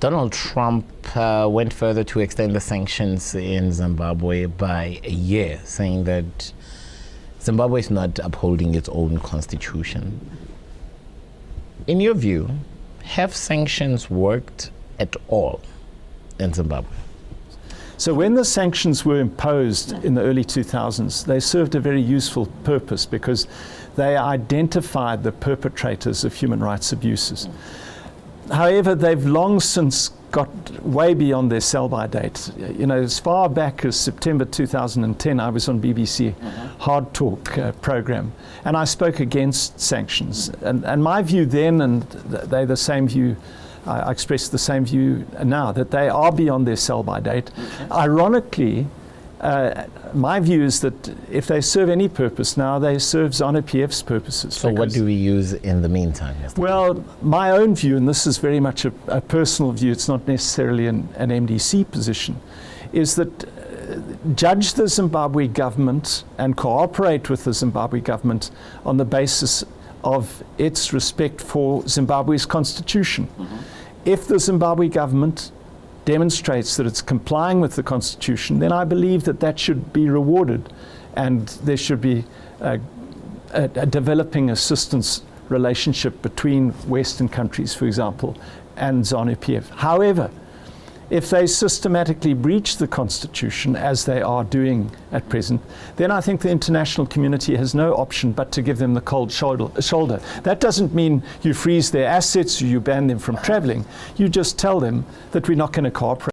Donald Trump went further to extend the sanctions in Zimbabwe by a year, saying that Zimbabwe is not upholding its own constitution. In your view, have sanctions worked at all in Zimbabwe? So when the sanctions were imposed in the early 2000s, they served a very useful purpose because they identified the perpetrators of human rights abuses. However, they've long since got way beyond their sell-by date. You know, as far back as September 2010, I was on BBC Hard Talk program, and I spoke against sanctions. And my view then, and they're the same view, I express the same view now, that they are beyond their sell-by date. Ironically, my view is that if they serve any purpose now, they serve ZANU-PF's purposes. So what do we use in the meantime? Well, my own view, and this is very much a personal view, it's not necessarily an MDC position, is that judge the Zimbabwe government and cooperate with the Zimbabwe government on the basis of its respect for Zimbabwe's constitution. If the Zimbabwe government demonstrates that it's complying with the constitution, then I believe that that should be rewarded, and there should be a developing assistance relationship between Western countries, for example, and ZANU-PF. However, if they systematically breach the constitution, as they are doing at present, then I think the international community has no option but to give them the cold shoulder. That doesn't mean you freeze their assets or you ban them from traveling. You just tell them that we're not going to cooperate.